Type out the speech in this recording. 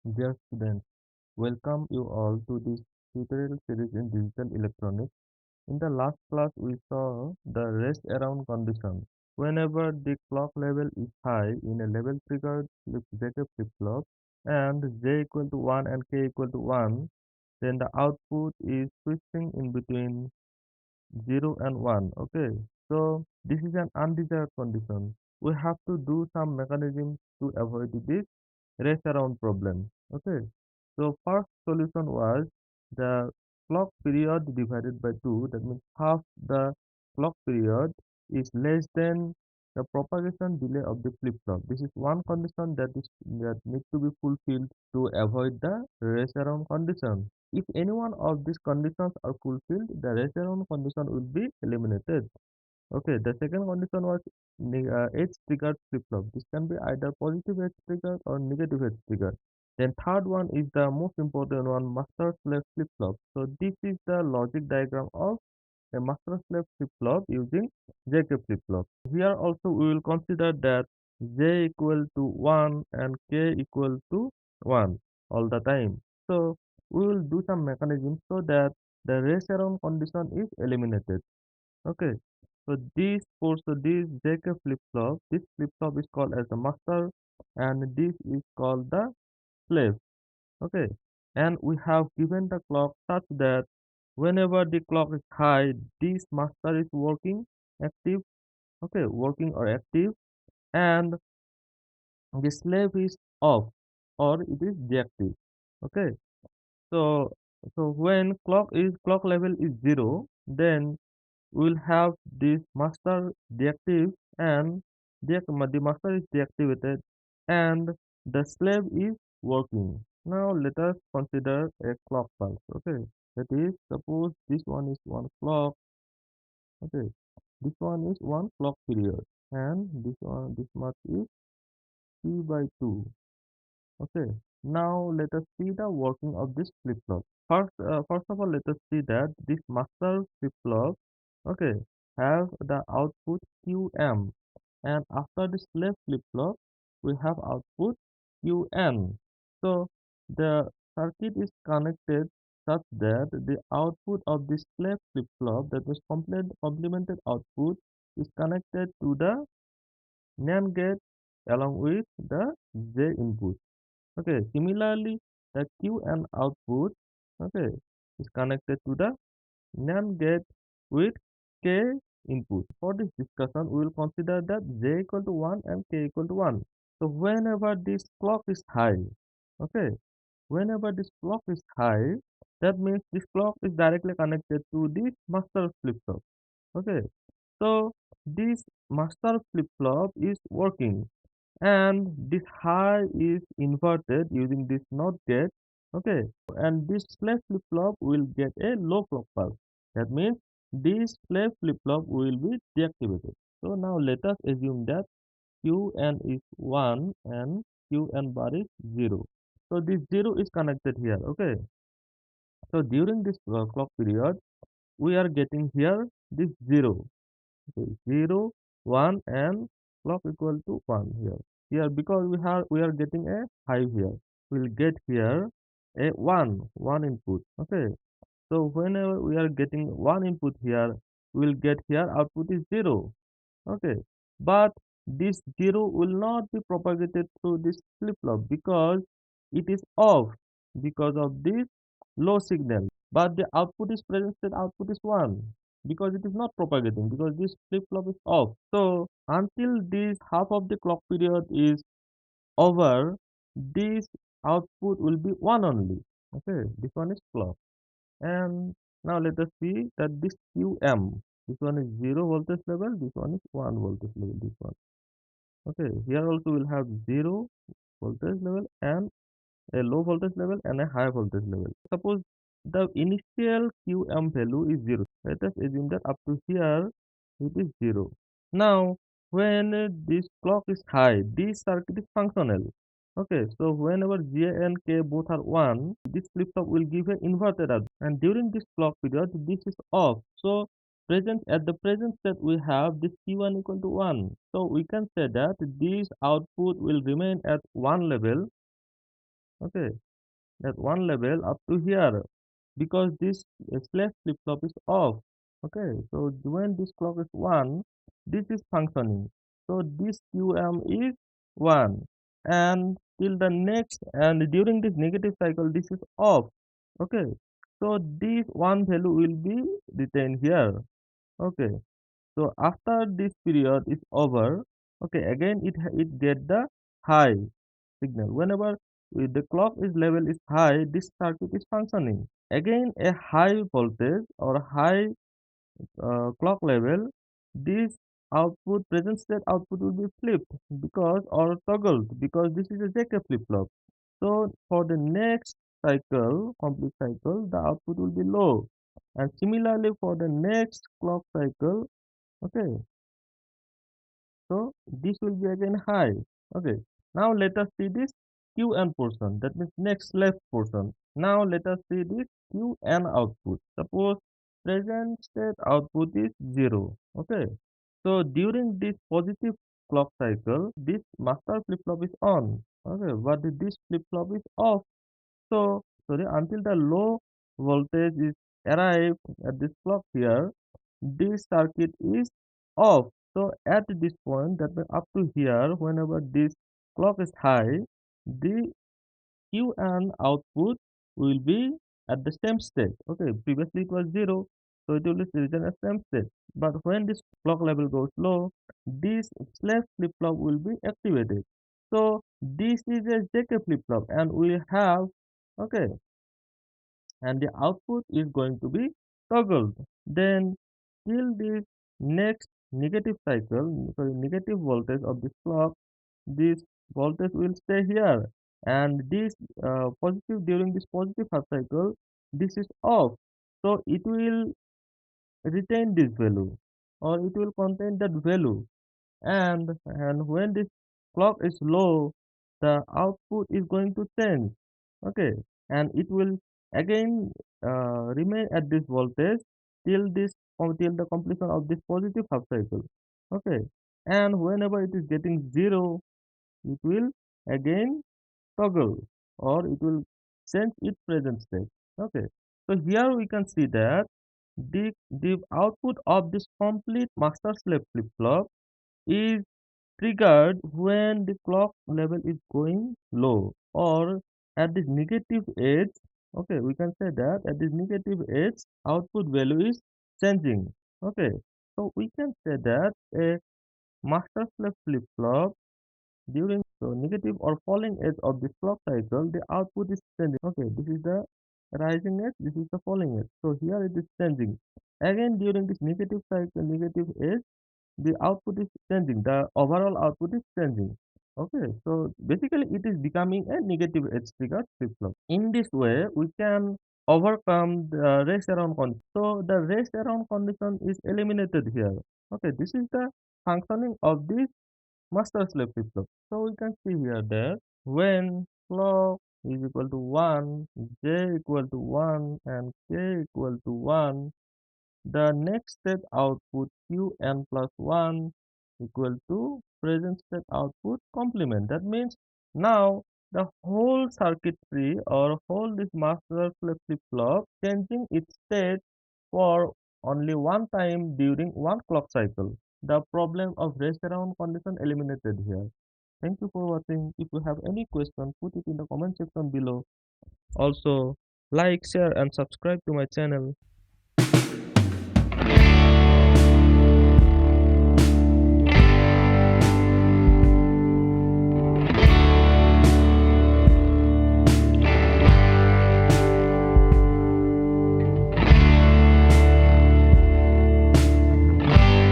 Dear students, welcome you all to this tutorial series in digital electronics. In the last class, we saw the rest around condition. Whenever the clock level is high in a level triggered ZK flip-flop and J equal to 1 and K equal to 1, then the output is switching in between 0 and 1. Okay, so this is an undesired condition. We have to do some mechanism to avoid this race around problem. Okay, so first solution was the clock period divided by 2. That means half the clock period is less than the propagation delay of the flip-flop. This is one condition that need to be fulfilled to avoid the race around condition. If any one of these conditions are fulfilled, the race around condition will be eliminated. Okay, the second condition was edge triggered flip-flop. This can be either positive edge trigger or negative edge trigger. Then third one is the most important one, master slave flip-flop. So this is the logic diagram of a master slave flip-flop using JK flip-flop. Here also we will consider that J equal to 1 and K equal to 1 all the time. So we will do some mechanism so that the race around condition is eliminated. Okay, so this JK flip-flop, this flip-flop is called as the master and this is called the slave. Okay, and we have given the clock such that whenever the clock is high, this master is working active, okay, working or active, and the slave is off or it is deactive. Okay, so when clock level is 0, then we'll have this master deactive and the master is deactivated and the slave is working. Now let us consider a clock pulse. Okay, that is, suppose this one is one clock. Okay, this one is one clock period and this much is T by 2. Okay, now let us see the working of this flip-flop. First of all, let us see that this master flip-flop, okay, have the output QM, and after this slave flip-flop, we have output QN. So the circuit is connected such that the output of this slave flip-flop, that is complemented output, is connected to the NAND gate along with the J input. Okay, similarly, the Q and output, okay, is connected to the NAND gate with K input. For this discussion, we will consider that J equal to 1 and K equal to 1. So whenever this clock is high, okay, whenever this clock is high, that means this clock is directly connected to this master flip-flop. Okay, so this master flip-flop is working and this high is inverted using this NOT gate. Okay, and this slave flip-flop will get a low clock pulse. That means this slave flip-flop will be deactivated. So now let us assume that Qn is 1 and Qn bar is 0. So this 0 is connected here. Okay, so during this clock period we are getting here this 0. Okay, 0, 1 and clock equal to 1 here. Here because we are getting a high here. We'll get here a 1 input. Okay. So whenever we are getting 1 input here, we'll get here output is 0. Okay. But this 0 will not be propagated through this flip-flop because it is off because of this low signal. But the output is present state output is 1 because it is not propagating because this flip-flop is off. So until this half of the clock period is over, this output will be 1 only. Okay, this one is clock. And now let us see that this QM, this one is 0 voltage level, this one is 1 voltage level, this one. Okay, here also we'll have 0 voltage level and a low voltage level and a high voltage level. Suppose the initial QM value is 0. Let us assume that up to here it is 0. Now, when this clock is high, this circuit is functional. Okay, so whenever J and K both are 1, this flip-flop will give an inverted output. And during this clock period, this is off. So at the present state we have this Q1 equal to 1. So we can say that this output will remain at 1 level. Okay, that one level up to here because this slave flip-flop is off. Okay, so when this clock is 1, this is functioning. So this QM is 1 and till the next and during this negative cycle this is off. Okay, so this one value will be retained here. Okay, so after this period is over, okay, again it get the high signal. Whenever the clock is level is high, this circuit is functioning. Again, a high voltage or high clock level, this output present state output will be flipped because or toggled because this is a JK flip flop. So for the next cycle, complete cycle, the output will be low. And similarly for the next clock cycle, okay, so this will be again high. Okay. Now let us see this Qn portion. That means next left portion. Now let us see this Qn output. Suppose present state output is 0. Okay. So during this positive clock cycle, this master flip-flop is on. Okay. But this flip-flop is off. So sorry, until the low voltage is arrived at this clock here, this circuit is off. So at this point, that means up to here, whenever this clock is high, the Q and output will be at the same state. Okay, previously it was 0, so it will be written as same state. But when this clock level goes low, this slave flip-flop will be activated. So this is a JK flip-flop and we have, okay, and the output is going to be toggled. Then till this next negative cycle, sorry, negative voltage of this clock, this voltage will stay here, and this positive during this positive half cycle, this is off. So it will retain this value, or it will contain that value, and when this clock is low, the output is going to change. Okay, and it will again remain at this voltage till till the completion of this positive half cycle. Okay, and whenever it is getting 0, it will again toggle, or it will change its present state. Okay, so here we can see that the output of this complete master slave flip flop is triggered when the clock level is going low or at this negative edge. Okay, we can say that at this negative edge output value is changing. Okay, so we can say that a master slave flip flop during so negative or falling edge of this clock cycle, the output is changing. Okay, this is the rising edge, this is the falling edge, so here it is changing again during this negative cycle, negative edge, the output is changing, the overall output is changing. Okay, so basically it is becoming a negative edge trigger flip flop. In this way we can overcome the rest around condition. So the rest around condition is eliminated here. Okay, this is the functioning of this master slave flip flop. So we can see here that when clock is equal to 1, j equal to 1 and k equal to 1, the next state output Qn plus 1 equal to present state output complement. That means now the whole circuitry or whole this master flip-flop changing its state for only one time during one clock cycle. The problem of rest around condition eliminated here. Thank you for watching. If you have any question, put it in the comment section below. Also, like, share and subscribe to my channel.